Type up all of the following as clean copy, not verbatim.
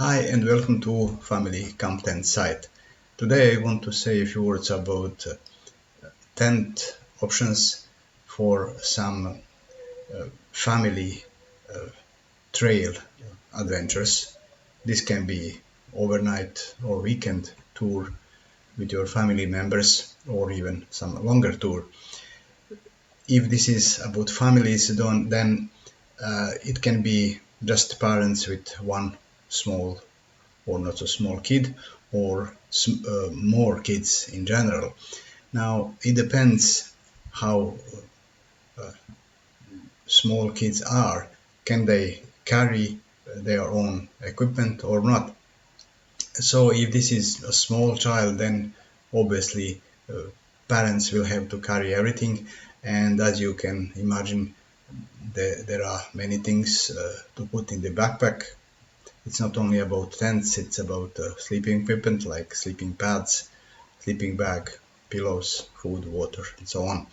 Hi and welcome to Family Content site. Today I want to say a few words about tent options for some family trail adventures. This can be overnight or weekend tour with your family members or even some longer tour. If this is about families, then it can be just parents with one small or not so small kid or more kids in general. Now it depends how small kids are. Can they carry their own equipment or not? So if this is a small child, then obviously parents will have to carry everything. And as you can imagine, there are many things to put in the backpack. It's not only about tents, it's about sleeping equipment like sleeping pads, sleeping bag, pillows, food, water, and so on.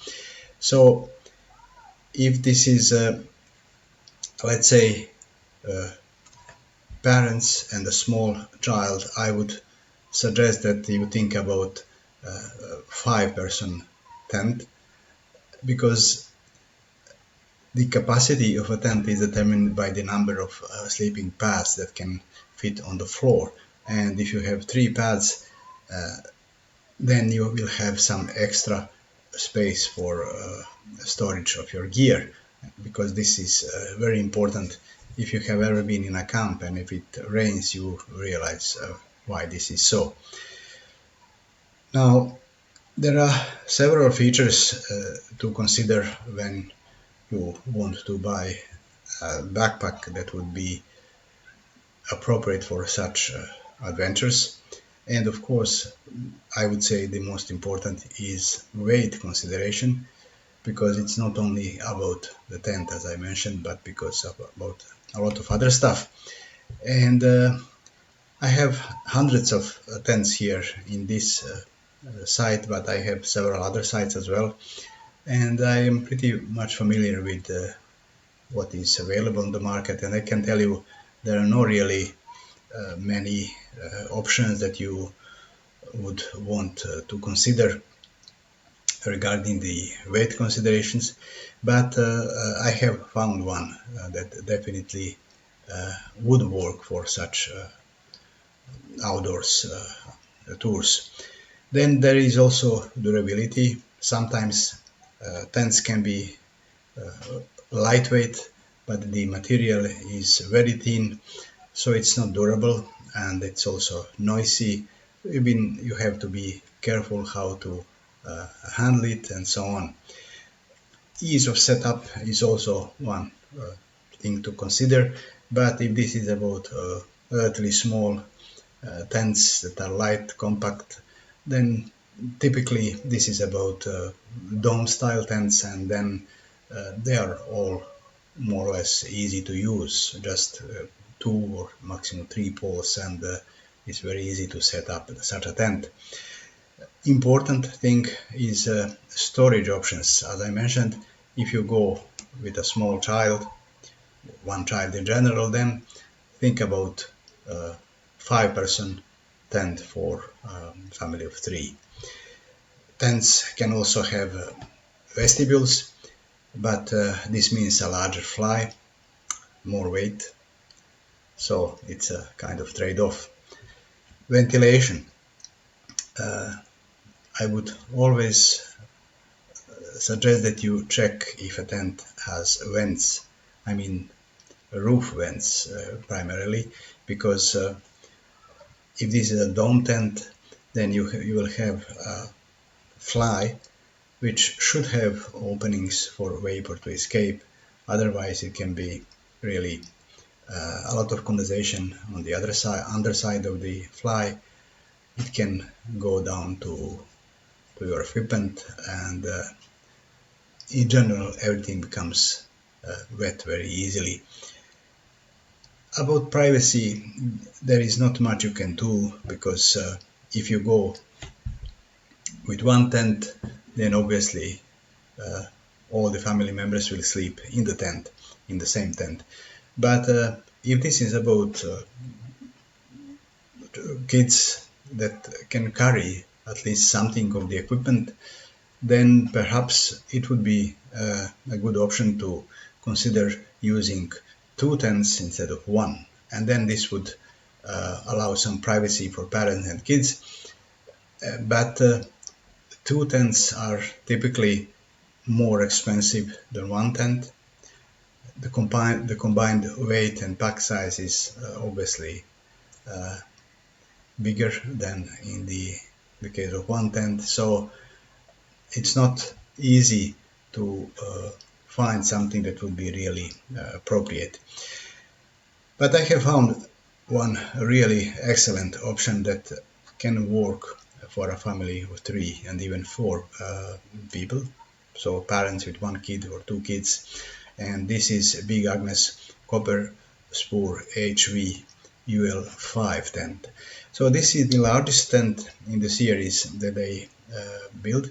So if this is, let's say, uh, parents and a small child, I would suggest that you think about a 5-person tent, because the capacity of a tent is determined by the number of sleeping pads that can fit on the floor. And if you have 3 pads, then you will have some extra space for storage of your gear, because this is very important. If you have ever been in a camp and if it rains, you realize why this is so. Now, there are several features to consider when you want to buy a backpack that would be appropriate for such adventures. And of course, I would say the most important is weight consideration, because it's not only about the tent, as I mentioned, but because of about a lot of other stuff. And I have hundreds of tents here in this site, but I have several other sites as well. And I am pretty much familiar with what is available on the market. And I can tell you there are not really many options that you would want to consider regarding the weight considerations, but I have found one that definitely would work for such outdoors tours. Then there is also durability. Sometimes tents can be lightweight, but the material is very thin, so it's not durable, and it's also noisy. You have to be careful how to handle it and so on. Ease of setup is also one thing to consider, but if this is about relatively small tents that are light, compact, then typically this is about dome style tents, and then they are all more or less easy to use, just 2 or maximum 3 poles, and it's very easy to set up such a tent. Important thing is storage options. As I mentioned, if you go with a small child, one child in general, then think about 5-person tent for family of 3. Tents can also have vestibules, but this means a larger fly, more weight, so it's a kind of trade-off. Ventilation. I would always suggest that you check if a tent has vents. I mean roof vents primarily, because if this is a dome tent, then you will have a fly which should have openings for vapor to escape. Otherwise, it can be really a lot of condensation on the underside of the fly. It can go down to your equipment, and in general, everything becomes wet very easily. About privacy, there is not much you can do, because if you go with one tent, then obviously uh, all the family members will sleep in the tent, in the same tent. But if this is about kids that can carry at least something of the equipment, then perhaps it would be a good option to consider using two tents instead of one. And then this would allow some privacy for parents and kids. But two tents are typically more expensive than one tent. The combined weight and pack size is obviously bigger than in the case of one tent. So it's not easy to find something that would be really appropriate. But I have found one really excellent option that can work for a family of 3 and even 4 people, so parents with 1 kid or 2 kids. And this is Big Agnes Copper Spur HV UL5 tent. So this is the largest tent in the series that they build.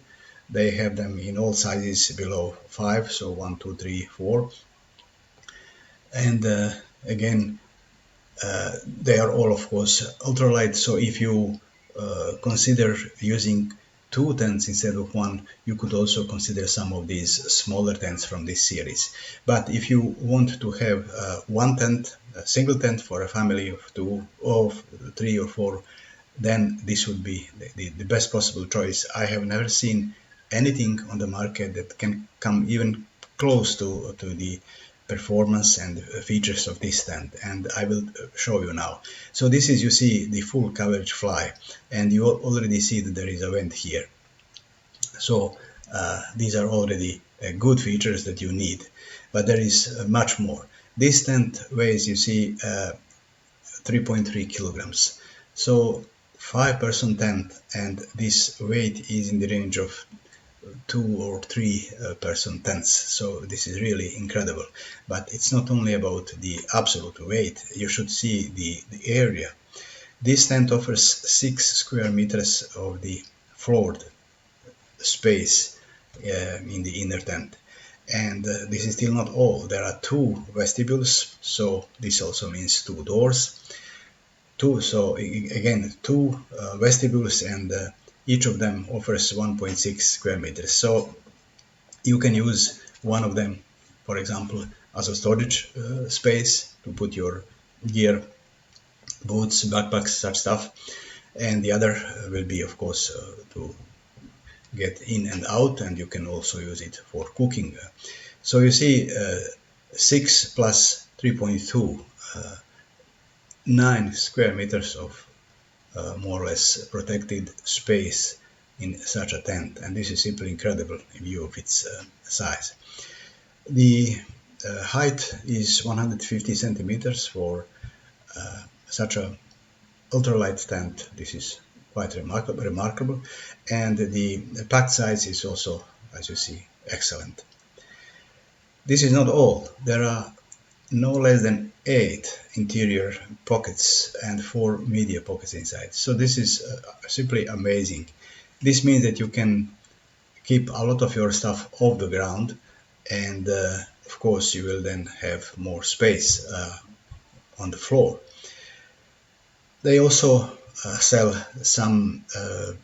They have them in all sizes below 5, so 1, 2, 3, 4. And again, they are all, of course, ultralight. So if you consider using 2 tents instead of 1, you could also consider some of these smaller tents from this series. But if you want to have one tent, a single tent for a family of 2, of 3 or 4, then this would be the best possible choice. I have never seen anything on the market that can come even close to the performance and features of this tent, and I will show you now. So this is, you see, the full coverage fly, and you already see that there is a vent here. So these are already good features that you need, but there is much more. This tent weighs, you see, 3.3 kilograms. So 5-person tent, and this weight is in the range of 2 or 3 person tents. So this is really incredible. But it's not only about the absolute weight. You should see the area. This tent offers 6 square meters of the floored space in the inner tent. And this is still not all. There are 2 vestibules, so this also means 2 doors. So again, 2 vestibules, and each of them offers 1.6 square meters. So you can use one of them, for example, as a storage space to put your gear, boots, backpacks, such stuff. And the other will be, of course, to get in and out, and you can also use it for cooking. So you see, 6 plus 3.2, 9 square meters of more or less protected space in such a tent, and this is simply incredible in view of its size. The height is 150 centimeters for such a ultralight tent. This is quite remarkable, and the pack size is also, as you see, excellent. This is not all. There are no less than 8 interior pockets and 4 media pockets inside. So this is simply amazing. This means that you can keep a lot of your stuff off the ground, and of course you will then have more space on the floor. They also sell some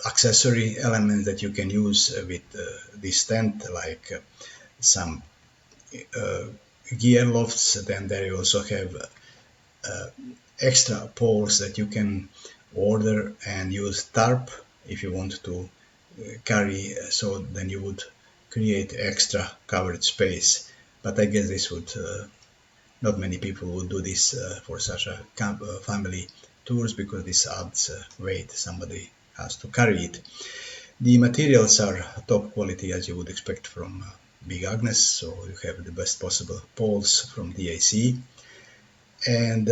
accessory elements that you can use with this tent, like some gear lofts. Then they also have extra poles that you can order and use tarp if you want to carry, so then you would create extra covered space. But I guess this would not many people would do this for such a family tours, because this adds weight. Somebody has to carry it. The materials are top quality, as you would expect from Big Agnes, so you have the best possible poles from DAC, and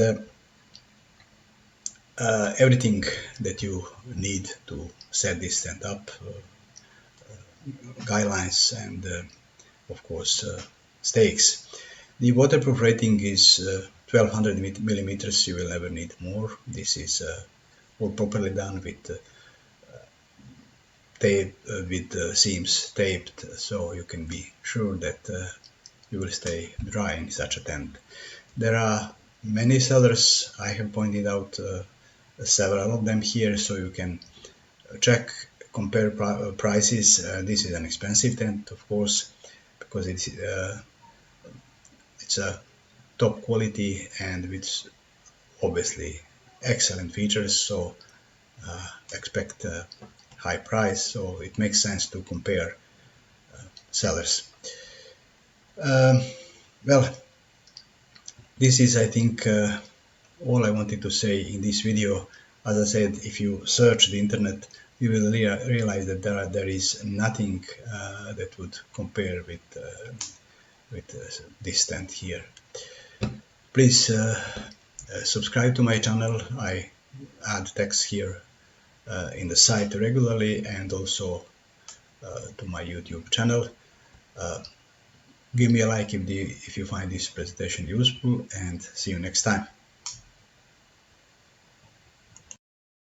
everything that you need to set this tent up, guidelines, and of course stakes. The waterproof rating is 1200 millimeters. You will never need more. This is all properly done with tape, with seams taped, so you can be sure that you will stay dry in such a tent. There are many sellers, I have pointed out several of them here, so you can check, compare prices. This is an expensive tent, of course, because it's a top quality and with obviously excellent features, so expect a high price, so it makes sense to compare sellers. Well, this is, I think, all I wanted to say in this video. As I said, if you search the internet, you will realize that there is nothing that would compare with this tent here. Please subscribe to my channel. I add text here in the site regularly, and also to my YouTube channel. Give me a like if you find this presentation useful, and see you next time.